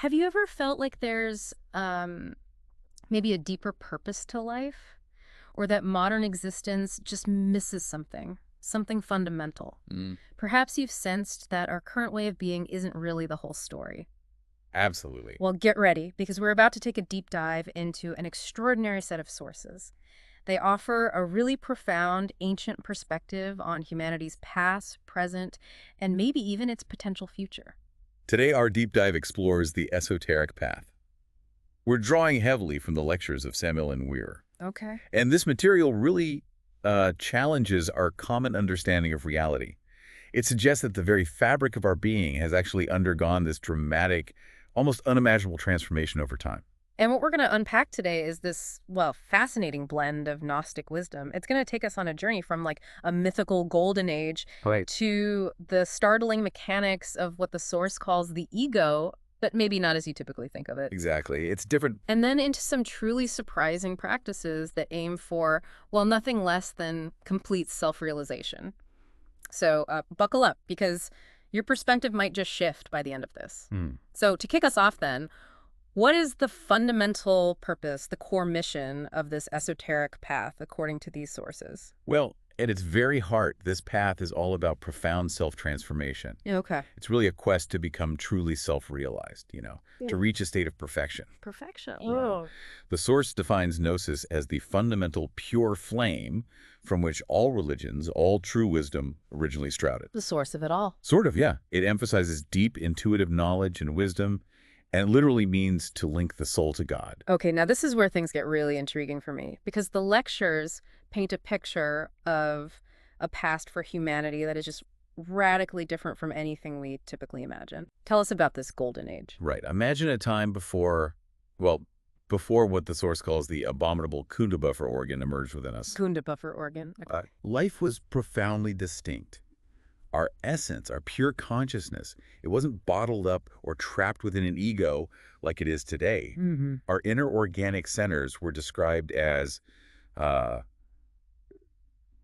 Have you ever felt like there's maybe a deeper purpose to life? Or that modern existence just misses something fundamental? Mm, Perhaps you've sensed that our current way of being isn't really the whole story. absolutely. Well, get ready, because we're about to take a deep dive into an extraordinary set of sources. They offer a really profound, ancient perspective on humanity's past, present, and maybe even its potential future. Today, our deep dive explores the esoteric path. We're drawing heavily from the lectures of Samael Aun Weor. Okay. And this material really challenges our common understanding of reality. It suggests that the very fabric of our being has actually undergone this dramatic, almost unimaginable transformation over time. And what we're going to unpack today is this, well, fascinating blend of Gnostic wisdom. It's going to take us on a journey from like a mythical golden age Right. to the startling mechanics of what the source calls the ego, but maybe not as you typically think of it. Exactly. It's different. And then into some truly surprising practices that aim for, well, nothing less than complete self-realization. So buckle up, because your perspective might just shift by the end of this. So to kick us off then, what is the fundamental purpose, the core mission of this esoteric path, according to these sources? Well, at its very heart, this path is all about profound self-transformation. Okay. It's really a quest to become truly self-realized, to reach a state of perfection. Perfection. Yeah. Oh. The source defines Gnosis as the fundamental pure flame from which all religions, all true wisdom, originally sprouted. The source of it all. Sort of, yeah. It emphasizes deep intuitive knowledge and wisdom, and it literally means to link the soul to God. Okay, now this is where things get really intriguing for me, because the lectures paint a picture of a past for humanity that is just radically different from anything we typically imagine. Tell us about this golden age. Right. Imagine a time before what the source calls the abominable Kunda buffer organ emerged within us. Kunda buffer organ. Okay. Life was profoundly distinct. Our essence, our pure consciousness, it wasn't bottled up or trapped within an ego like it is today. Mm-hmm. Our inner organic centers were described as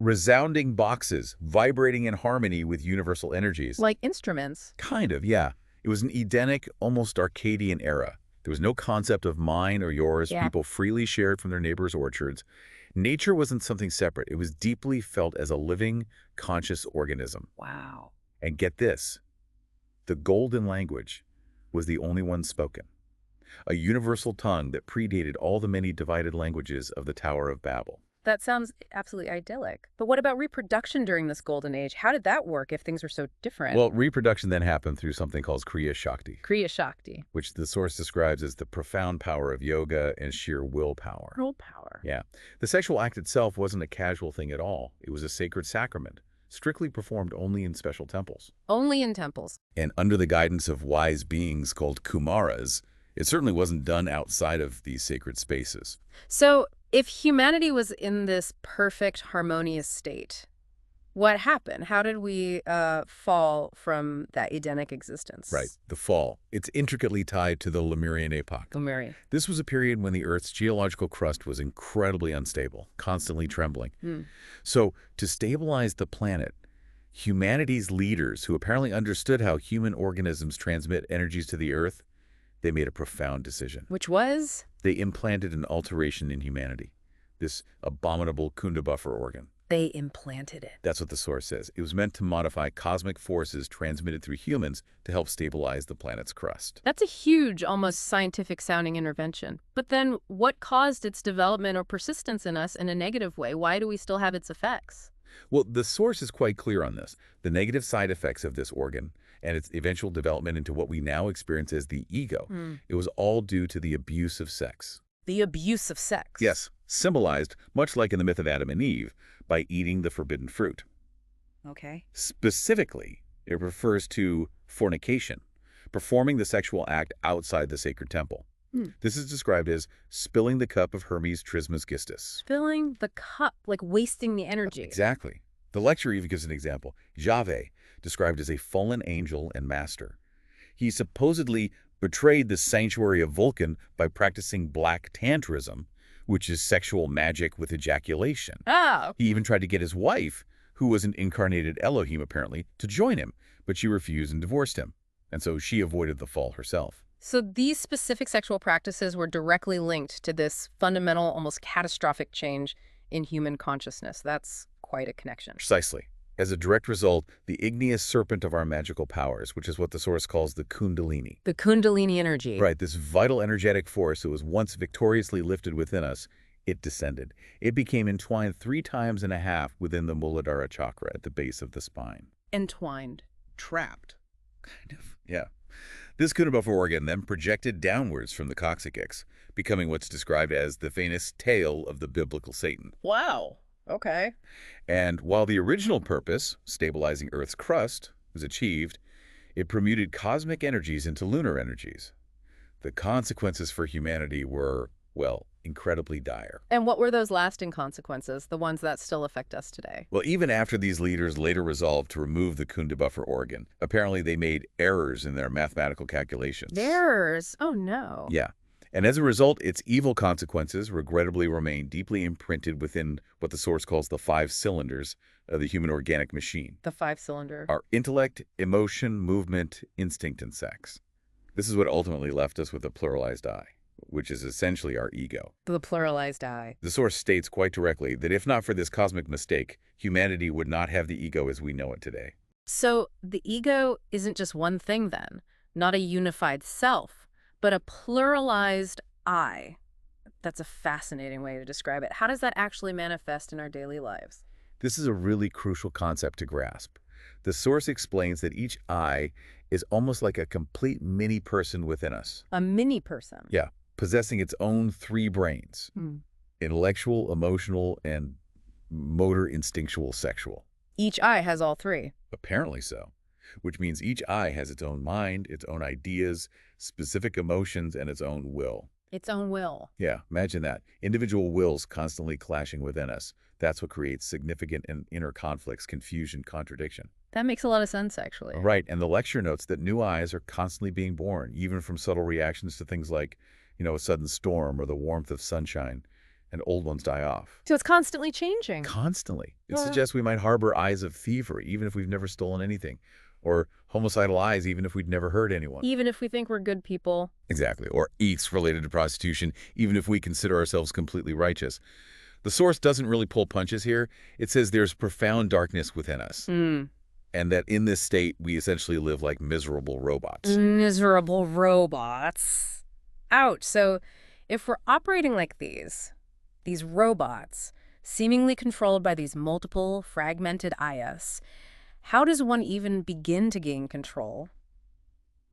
resounding boxes, vibrating in harmony with universal energies. Like instruments. Kind of, yeah. It was an Edenic, almost Arcadian era. There was no concept of mine or yours. Yeah. People freely shared from their neighbors' orchards. Nature wasn't something separate. It was deeply felt as a living, conscious organism. Wow. And get this, the golden language was the only one spoken, a universal tongue that predated all the many divided languages of the Tower of Babel. That sounds absolutely idyllic. But what about reproduction during this golden age? How did that work if things were so different? Well, reproduction then happened through something called Kriya Shakti, Kriya Shakti. which the source describes as the profound power of yoga and sheer willpower. Willpower. Yeah. The sexual act itself wasn't a casual thing at all. It was a sacred sacrament, strictly performed only in special temples. Only in temples. And under the guidance of wise beings called Kumaras, it certainly wasn't done outside of these sacred spaces. So if humanity was in this perfect, harmonious state, what happened? How did we fall from that Edenic existence? Right, the fall. It's intricately tied to the Lemurian epoch. Lemurian. This was a period when the Earth's geological crust was incredibly unstable, constantly trembling. So to stabilize the planet, humanity's leaders, who apparently understood how human organisms transmit energies to the Earth, they made a profound decision. Which was? They implanted an alteration in humanity, this abominable Kunda buffer organ. They implanted it. That's what the source says. It was meant to modify cosmic forces transmitted through humans to help stabilize the planet's crust. That's a huge, almost scientific-sounding intervention. But then what caused its development or persistence in us in a negative way? Why do we still have its effects? Well, the source is quite clear on this. The negative side effects of this organ and its eventual development into what we now experience as the ego, it was all due to the abuse of sex. The abuse of sex. Yes, symbolized, much like in the myth of Adam and Eve, by eating the forbidden fruit. Okay. Specifically, it refers to fornication, performing the sexual act outside the sacred temple. This is described as spilling the cup of Hermes Trismegistus. Spilling the cup, like wasting the energy. Exactly. The lecture even gives an example. Jave, described as a fallen angel and master. He supposedly betrayed the sanctuary of Vulcan by practicing black tantrism, which is sexual magic with ejaculation. Oh. He even tried to get his wife, who was an incarnated Elohim apparently, to join him, but she refused and divorced him. And so she avoided the fall herself. So these specific sexual practices were directly linked to this fundamental, almost catastrophic change in human consciousness. That's quite a connection. Precisely. As a direct result, the igneous serpent of our magical powers, which is what the Source calls the Kundalini. The Kundalini energy. Right, this vital energetic force that was once victoriously lifted within us, it descended. It became entwined 3.5 times within the Muladhara chakra at the base of the spine. Entwined. Trapped. Kind of. Yeah. This Kundabuffer organ then projected downwards from the coccyx, becoming what's described as the famous tail of the biblical Satan. Wow. Okay. And while the original purpose, stabilizing Earth's crust, was achieved, it permuted cosmic energies into lunar energies. The consequences for humanity were, well, incredibly dire. And what were those lasting consequences, the ones that still affect us today? Well, even after these leaders later resolved to remove the Kundabuffer organ, apparently they made errors in their mathematical calculations. Errors? Oh, no. Yeah. And as a result, its evil consequences regrettably remain deeply imprinted within what the Source calls the 5 cylinders of the human organic machine. The 5-cylinder. Our intellect, emotion, movement, instinct, and sex. This is what ultimately left us with a pluralized I, which is essentially our ego. The pluralized I. The Source states quite directly that if not for this cosmic mistake, humanity would not have the ego as we know it today. So the ego isn't just one thing then, not a unified self, but a pluralized I. That's a fascinating way to describe it. How does that actually manifest in our daily lives? This is a really crucial concept to grasp. The Source explains that each I is almost like a complete mini-person within us. A mini-person? Yeah, possessing its own 3 brains. Intellectual, emotional, and motor, instinctual, sexual. Each I has all 3. Apparently so. Which means each I has its own mind, its own ideas, specific emotions, and its own will. Its own will. Yeah, imagine that. Individual wills constantly clashing within us. That's what creates significant and inner conflicts, confusion, contradiction. That makes a lot of sense, actually. Right, and the lecture notes that new eyes are constantly being born, even from subtle reactions to things like, a sudden storm or the warmth of sunshine, and old ones die off. So it's constantly changing. Constantly. It suggests we might harbor eyes of thievery, even if we've never stolen anything. Or homicidal eyes, even if we'd never hurt anyone. Even if we think we're good people. Exactly. Or eats related to prostitution, even if we consider ourselves completely righteous. The Source doesn't really pull punches here. It says there's profound darkness within us. And that in this state, we essentially live like miserable robots. Miserable robots. Ouch. So if we're operating like these robots, seemingly controlled by these multiple fragmented ayas, how does one even begin to gain control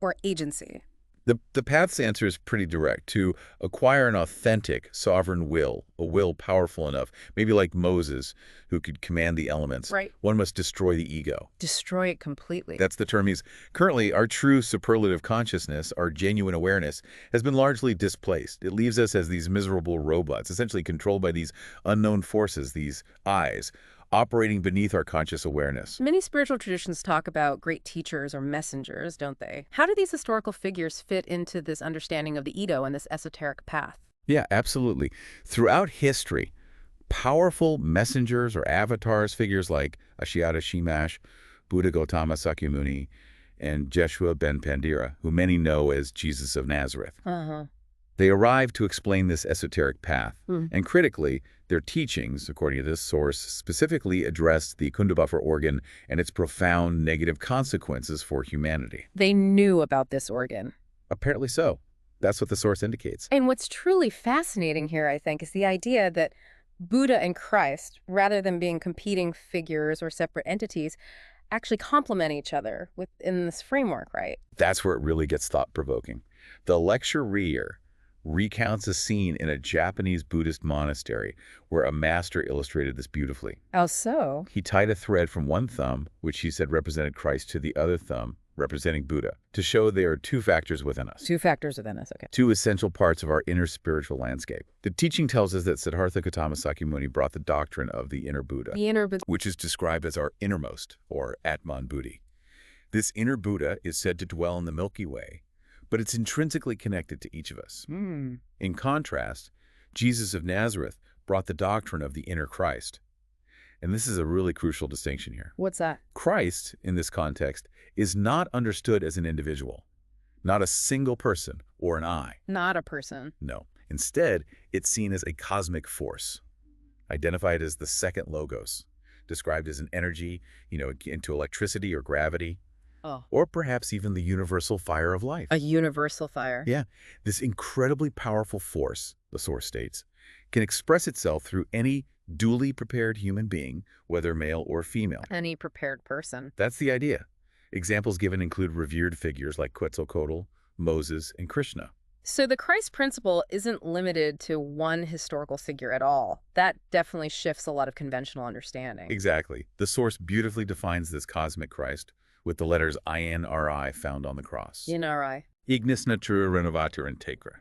or agency? The path's answer is pretty direct. To acquire an authentic, sovereign will, a will powerful enough, maybe like Moses, who could command the elements, right, one must destroy the ego. Destroy it completely. That's the term he's... Currently, our true superlative consciousness, our genuine awareness, has been largely displaced. It leaves us as these miserable robots, essentially controlled by these unknown forces, these eyes, operating beneath our conscious awareness. Many spiritual traditions talk about great teachers or messengers, don't they? How do these historical figures fit into this understanding of the ego and this esoteric path? Yeah, absolutely. Throughout history, powerful messengers or avatars, figures like Ashiata Shimash, Buddha Gautama Sakyamuni, and Jeshua ben Pandira, who many know as Jesus of Nazareth. They arrived to explain this esoteric path, and critically, their teachings, according to this source, specifically addressed the Kundabuffer organ and its profound negative consequences for humanity. They knew about this organ. Apparently so. That's what the source indicates. And what's truly fascinating here, I think, is the idea that Buddha and Christ, rather than being competing figures or separate entities, actually complement each other within this framework, right? That's where it really gets thought-provoking. The lecture reader recounts a scene in a Japanese Buddhist monastery where a master illustrated this beautifully. How so? He tied a thread from one thumb, which he said represented Christ, to the other thumb, representing Buddha, to show there are 2 factors within us. 2 factors within us, okay. 2 essential parts of our inner spiritual landscape. The teaching tells us that Siddhartha Gautama Sakyamuni brought the doctrine of the inner Buddha, which is described as our innermost, or Atman Buddhi. This inner Buddha is said to dwell in the Milky Way, but it's intrinsically connected to each of us. In contrast, Jesus of Nazareth brought the doctrine of the inner Christ. And this is a really crucial distinction here. What's that? Christ, in this context, is not understood as an individual, Not a single person or an I. Not a person. No. Instead, it's seen as a cosmic force, identified as the second logos, described as an energy, into electricity or gravity, Oh. or perhaps even the universal fire of life. A universal fire. Yeah, this incredibly powerful force, the source states, can express itself through any duly prepared human being, whether male or female. Any prepared person. That's the idea. Examples given include revered figures like Quetzalcoatl, Moses, and Krishna. So the Christ principle isn't limited to one historical figure at all. That definitely shifts a lot of conventional understanding. Exactly. The source beautifully defines this cosmic Christ with the letters INRI found on the cross. INRI. Ignis Natura Renovatur Integra,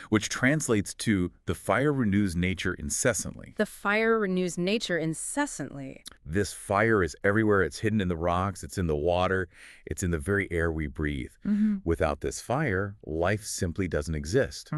which translates to the fire renews nature incessantly. The fire renews nature incessantly. This fire is everywhere. It's hidden in the rocks. It's in the water. It's in the very air we breathe. Without this fire, life simply doesn't exist.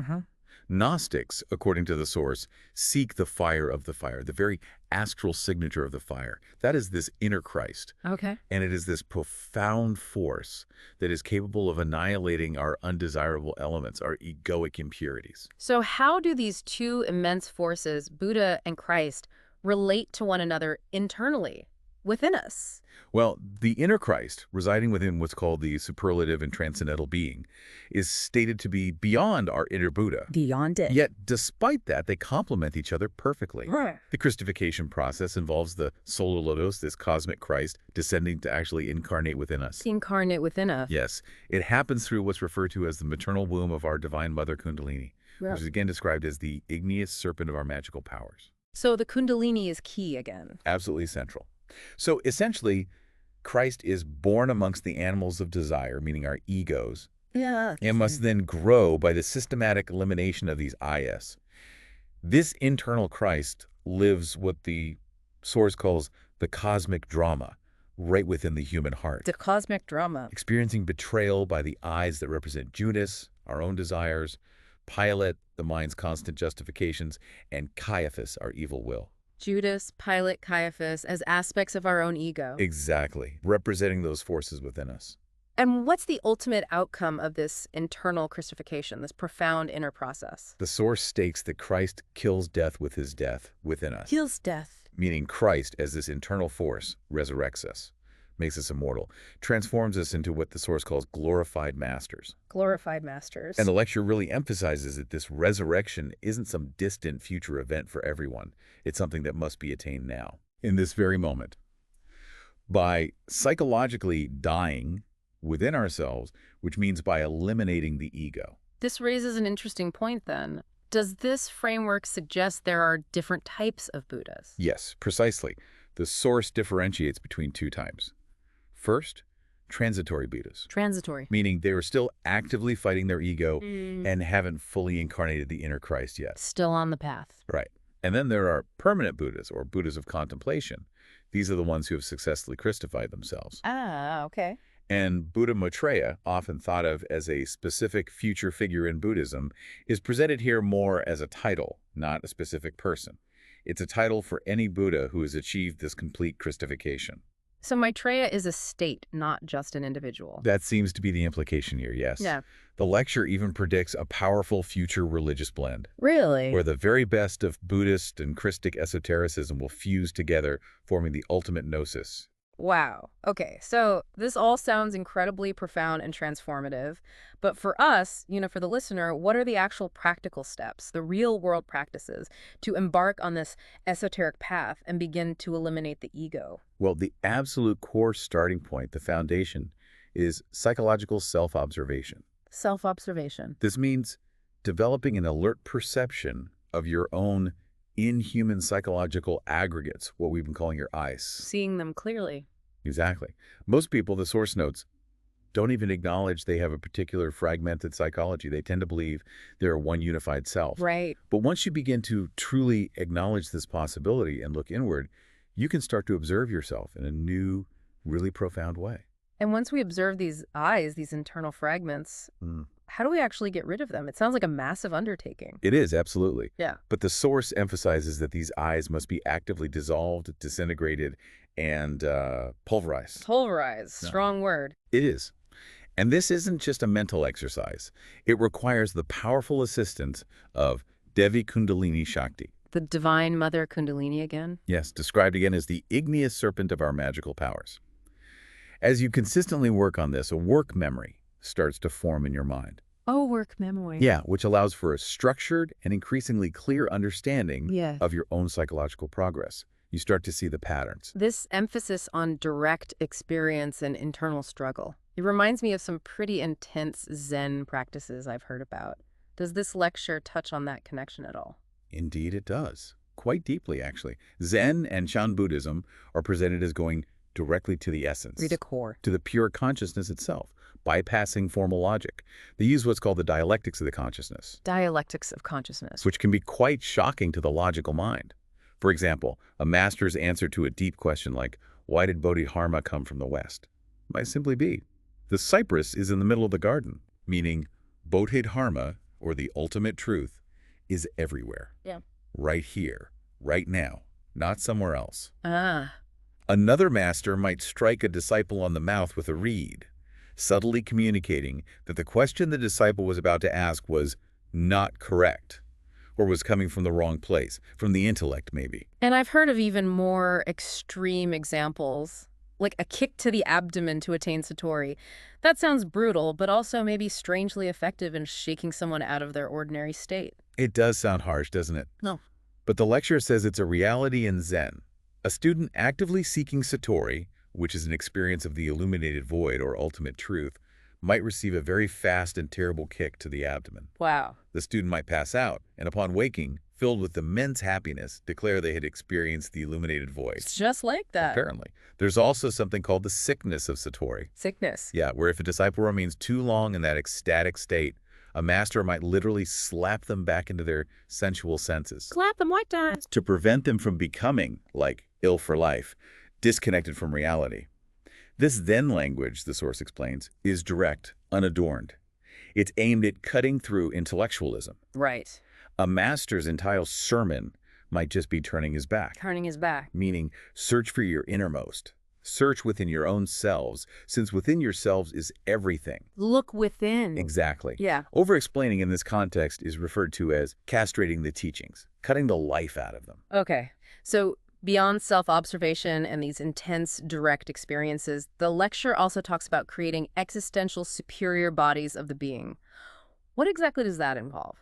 Gnostics, according to the source, seek the fire of the fire, the very astral signature of the fire. That is this inner Christ. Okay. And it is this profound force that is capable of annihilating our undesirable elements, our egoic impurities. So how do these two immense forces, Buddha and Christ, relate to one another internally, within us? Well, the inner Christ, residing within what's called the superlative and transcendental being, is stated to be beyond our inner Buddha. Beyond it. Yet, despite that, they complement each other perfectly. Right. The Christification process involves the Solar Lotus, this cosmic Christ, descending to actually incarnate within us. Incarnate within us. Yes. It happens through what's referred to as the maternal womb of our Divine Mother Kundalini, which is again described as the igneous serpent of our magical powers. So the Kundalini is key again. Absolutely central. So essentially, Christ is born amongst the animals of desire, meaning our egos, Yeah. and must then grow by the systematic elimination of these is. This internal Christ lives what the source calls the cosmic drama, right within the human heart, The cosmic drama. experiencing betrayal by the I's that represent Judas, our own desires, Pilate, the mind's constant justifications, and Caiaphas, our evil will. Judas, Pilate, Caiaphas as aspects of our own ego. Exactly, representing those forces within us. And what's the ultimate outcome of this internal Christification, this profound inner process? The source states that Christ kills death with his death within us, Kills death. meaning Christ, as this internal force, resurrects us, makes us immortal, transforms us into what the source calls glorified masters. Glorified masters. And the lecture really emphasizes that this resurrection isn't some distant future event for everyone. It's something that must be attained now, in this very moment. By psychologically dying within ourselves, which means by eliminating the ego. This raises an interesting point then. Does this framework suggest there are different types of Buddhas? Yes, precisely. The source differentiates between two types. First, transitory Buddhas, Transitory. meaning they are still actively fighting their ego and haven't fully incarnated the inner Christ yet. Still on the path. Right. And then there are permanent Buddhas, or Buddhas of contemplation. These are the ones who have successfully Christified themselves. Ah, okay. And Buddha Maitreya, often thought of as a specific future figure in Buddhism, is presented here more as a title, not a specific person. It's a title for any Buddha who has achieved this complete Christification. So Maitreya is a state, not just an individual. That seems to be the implication here, yes. Yeah. The lecture even predicts a powerful future religious blend, Really? where the very best of Buddhist and Christic esotericism will fuse together, forming the ultimate Gnosis. Wow. Okay, so this all sounds incredibly profound and transformative. But for us, for the listener, what are the actual practical steps, the real-world practices, to embark on this esoteric path and begin to eliminate the ego? Well, the absolute core starting point, the foundation, is psychological self-observation. Self-observation. This means developing an alert perception of your own inhuman psychological aggregates, what we've been calling your I's. Seeing them clearly. Exactly. Most people, the source notes, don't even acknowledge they have a particular fragmented psychology. They tend to believe they're one unified self. Right. But once you begin to truly acknowledge this possibility and look inward, you can start to observe yourself in a new, really profound way. And once we observe these eyes, these internal fragments, how do we actually get rid of them? It sounds like a massive undertaking. It is, absolutely. Yeah. But the source emphasizes that these eyes must be actively dissolved, disintegrated, and pulverized. Pulverized. Strong word. It is. And this isn't just a mental exercise. It requires the powerful assistance of Devi Kundalini Shakti. The Divine Mother Kundalini again? Yes, described again as the igneous serpent of our magical powers. As you consistently work on this, a work memory starts to form in your mind. Oh, work memory. Yeah, which allows for a structured and increasingly clear understanding Yes. of your own psychological progress. You start to see the patterns. This emphasis on direct experience and internal struggle. It reminds me of some pretty intense Zen practices I've heard about. Does this lecture touch on that connection at all? Indeed it does. Quite deeply, actually. Zen and Chan Buddhism are presented as going directly to the essence. Read a core. To the pure consciousness itself, bypassing formal logic. They use what's called the dialectics of the consciousness, Dialectics of consciousness. which can be quite shocking to the logical mind. For example, a master's answer to a deep question like, why did Bodhidharma come from the West? Might simply be, the cypress is in the middle of the garden, meaning Bodhidharma, or the ultimate truth, is everywhere. Yeah. Right here, right now, not somewhere else. Ah. Another master might strike a disciple on the mouth with a reed, subtly communicating that the question the disciple was about to ask was not correct, or was coming from the wrong place, from the intellect maybe. And I've heard of even more extreme examples, like a kick to the abdomen to attain Satori. That sounds brutal, but also maybe strangely effective in shaking someone out of their ordinary state. It does sound harsh, doesn't it? No. But the lecture says it's a reality in Zen. A student actively seeking Satori, which is an experience of the illuminated void or ultimate truth, might receive a very fast and terrible kick to the abdomen. Wow. The student might pass out, and upon waking, filled with immense happiness, declare they had experienced the illuminated void. It's just like that. Apparently. There's also something called the sickness of Satori. Sickness. Yeah, where if a disciple remains too long in that ecstatic state, a master might literally slap them back into their sensual senses Slap them white times. to prevent them from becoming, like, ill for life, disconnected from reality. This Zen language, the source explains, is direct, unadorned. It's aimed at cutting through intellectualism. Right. A master's entire sermon might just be turning his back, Turning his back. meaning search for your innermost. Search within your own selves, since within yourselves is everything. Look within. Exactly. Yeah. Over-explaining in this context is referred to as castrating the teachings, cutting the life out of them. Okay. So beyond self-observation and these intense, direct experiences, the lecture also talks about creating existential superior bodies of the being. What exactly does that involve?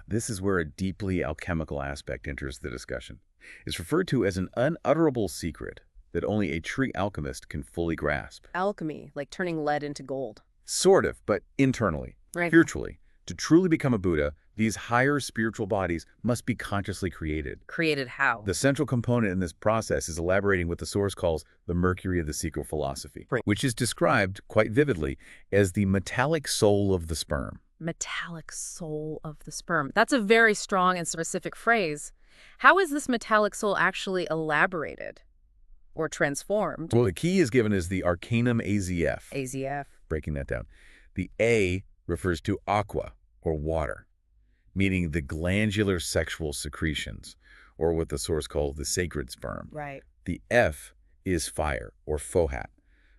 This is where a deeply alchemical aspect enters the discussion. It's referred to as an unutterable secret that only a true alchemist can fully grasp. Alchemy, like turning lead into gold. Sort of, but internally, Right. spiritually. To truly become a Buddha, these higher spiritual bodies must be consciously created. Created how? The central component in this process is elaborating what the source calls the mercury of the secret philosophy, Right. which is described quite vividly as the metallic soul of the sperm. Metallic soul of the sperm. That's a very strong and specific phrase. How is this metallic soul actually elaborated or transformed? Well, the key is given as the Arcanum AZF. AZF. Breaking that down. The A refers to aqua, or water, meaning the glandular sexual secretions, or what the source calls the sacred sperm. Right. The F is fire, or fohat,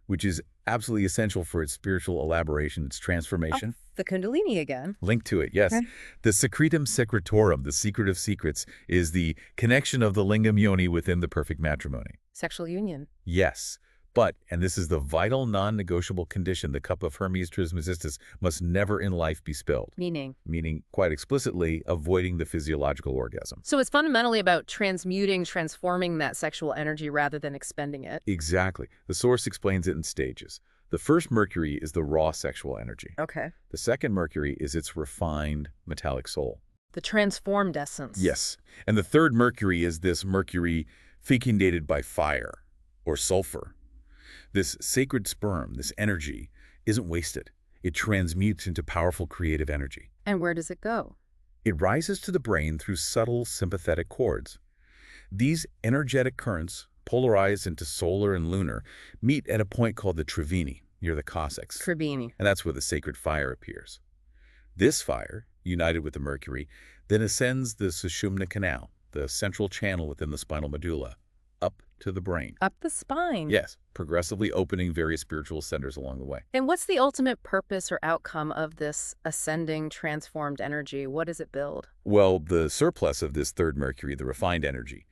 which is absolutely essential for its spiritual elaboration, its transformation. The Kundalini again. Linked to it, yes. Okay. The secretum secretorum, the secret of secrets, is the connection of the lingam yoni within the perfect matrimony. Sexual union. Yes, but, and this is the vital non-negotiable condition, the cup of Hermes Trismegistus must never in life be spilled. Meaning, quite explicitly, avoiding the physiological orgasm. So it's fundamentally about transforming that sexual energy rather than expending it. Exactly. The source explains it in stages. The first mercury is the raw sexual energy. Okay. The second mercury is its refined metallic soul. The transformed essence. Yes. And the third mercury is this mercury fecundated by fire, or sulfur. This sacred sperm, this energy, isn't wasted. It transmutes into powerful creative energy. And where does it go? It rises to the brain through subtle sympathetic cords. These energetic currents, polarized into solar and lunar, meet at a point called the Triveni, near the Cossacks. Tribini. And that's where the sacred fire appears. This fire, united with the mercury, then ascends the Sushumna canal, the central channel within the spinal medulla. up to the brain. Up the spine. Yes, progressively opening various spiritual centers along the way. And what's the ultimate purpose or outcome of this ascending, transformed energy? What does it build? Well, the surplus of this third Mercury, the refined energy,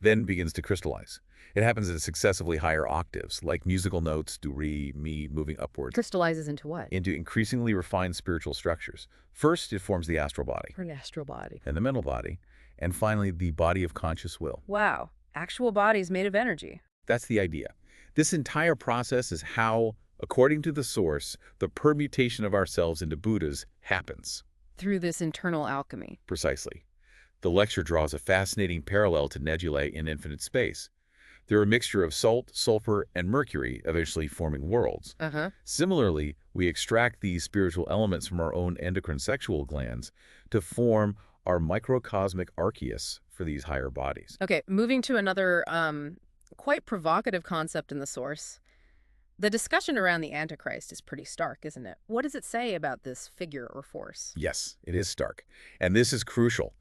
then begins to crystallize. It happens at successively higher octaves, like musical notes, do, re, mi, moving upwards. Crystallizes into what? Into increasingly refined spiritual structures. First, it forms the astral body. An astral body. And the mental body, and finally, the body of conscious will. Wow. Actual bodies made of energy. That's the idea. This entire process is how, according to the source, the permutation of ourselves into Buddhas happens. Through this internal alchemy. Precisely. The lecture draws a fascinating parallel to nebulae in infinite space. They're a mixture of salt, sulfur, and mercury, eventually forming worlds. Similarly, we extract these spiritual elements from our own endocrine sexual glands to form our microcosmic archeus for these higher bodies. Okay, moving to another quite provocative concept in the source. The discussion around the Antichrist is pretty stark, isn't it? What does it say about this figure or force? Yes, it is stark. And this is crucial.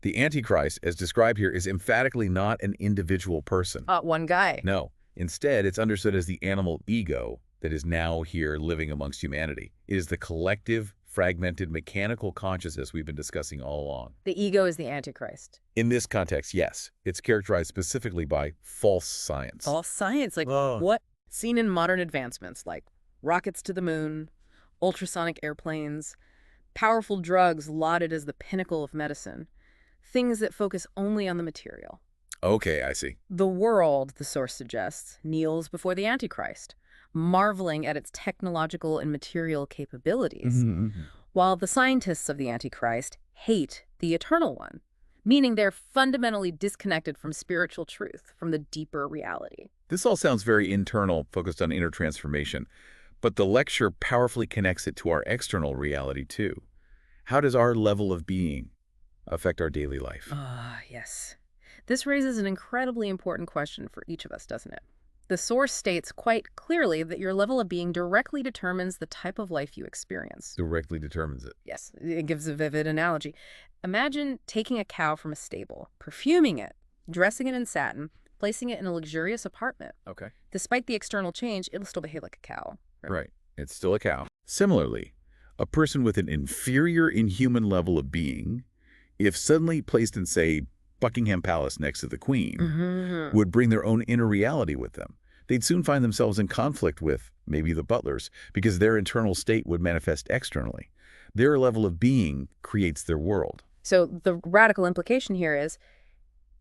The Antichrist, as described here, is emphatically not an individual person. One guy. No. Instead, it's understood as the animal ego that is now here living amongst humanity. It is the collective, fragmented, mechanical consciousness we've been discussing all along. The ego is the Antichrist. In this context, yes. It's characterized specifically by false science. False science? Like what? Seen in modern advancements like rockets to the moon, ultrasonic airplanes, powerful drugs lauded as the pinnacle of medicine. Things that focus only on the material. Okay, I see. The world, the source suggests, kneels before the Antichrist, marveling at its technological and material capabilities, while the scientists of the Antichrist hate the Eternal One, meaning they're fundamentally disconnected from spiritual truth, from the deeper reality. This all sounds very internal, focused on inner transformation, but the lecture powerfully connects it to our external reality, too. How does our level of being affect our daily life? Yes. This raises an incredibly important question for each of us, doesn't it? The source states quite clearly that your level of being directly determines the type of life you experience. Directly determines it. Yes, it gives a vivid analogy. Imagine taking a cow from a stable, perfuming it, dressing it in satin, placing it in a luxurious apartment. Okay. Despite the external change, it'll still behave like a cow. Right. It's still a cow. Similarly, a person with an inferior inhuman level of being, if suddenly placed in, say, Buckingham Palace next to the Queen, would bring their own inner reality with them. They'd soon find themselves in conflict with, maybe, the butlers, because their internal state would manifest externally. Their level of being creates their world. So the radical implication here is,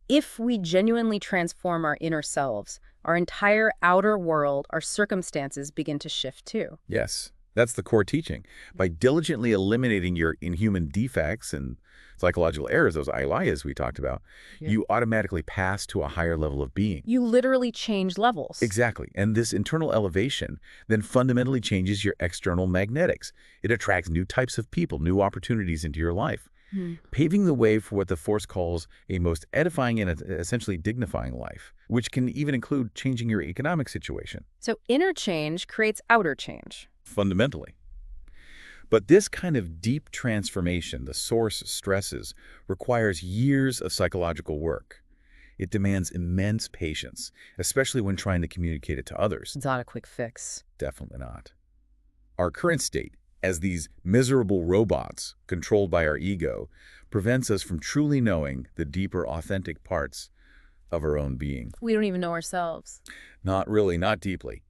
if we genuinely transform our inner selves, our entire outer world, our circumstances begin to shift too. Yes, that's the core teaching. By diligently eliminating your inhuman defects and psychological errors, those aylayas we talked about, you automatically pass to a higher level of being. You literally change levels. Exactly. And this internal elevation then fundamentally changes your external magnetics. It attracts new types of people, new opportunities into your life, paving the way for what the Force calls a most edifying and essentially dignifying life, which can even include changing your economic situation. So inner change creates outer change. Fundamentally. But this kind of deep transformation, the source stresses, requires years of psychological work. It demands immense patience, especially when trying to communicate it to others. It's not a quick fix. Definitely not. Our current state, as these miserable robots controlled by our ego, prevents us from truly knowing the deeper, authentic parts of our own being. We don't even know ourselves. Not really, not deeply.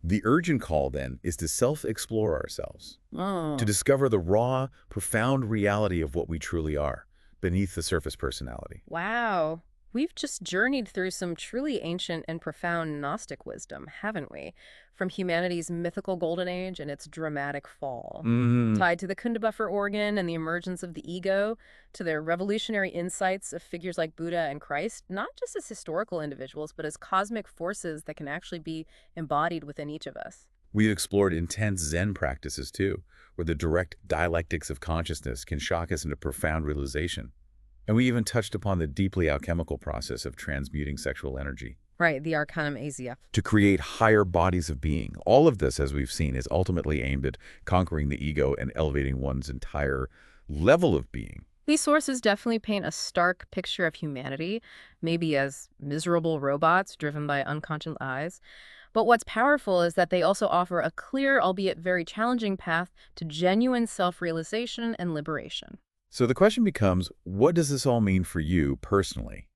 The urgent call, then, is to self-explore ourselves, to discover the raw, profound reality of what we truly are, beneath the surface personality. Wow. We've just journeyed through some truly ancient and profound Gnostic wisdom, haven't we? From humanity's mythical golden age and its dramatic fall. Tied to the Kundabuffer organ and the emergence of the ego, to their revolutionary insights of figures like Buddha and Christ, not just as historical individuals, but as cosmic forces that can actually be embodied within each of us. We've explored intense Zen practices, too, where the direct dialectics of consciousness can shock us into profound realization. And we even touched upon the deeply alchemical process of transmuting sexual energy. Right, the Arcanum AZF. To create higher bodies of being. All of this, as we've seen, is ultimately aimed at conquering the ego and elevating one's entire level of being. These sources definitely paint a stark picture of humanity, maybe as miserable robots driven by unconscious eyes. But what's powerful is that they also offer a clear, albeit very challenging path to genuine self-realization and liberation. So the question becomes, what does this all mean for you personally?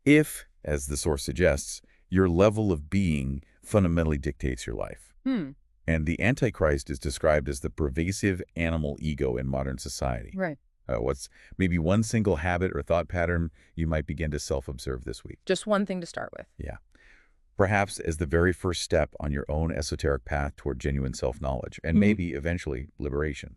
If, as the source suggests, your level of being fundamentally dictates your life. Hmm, And the Antichrist is described as the pervasive animal ego in modern society. right. What's maybe one single habit or thought pattern you might begin to self-observe this week? Just one thing to start with. Yeah. Perhaps as the very first step on your own esoteric path toward genuine self-knowledge and maybe eventually liberation.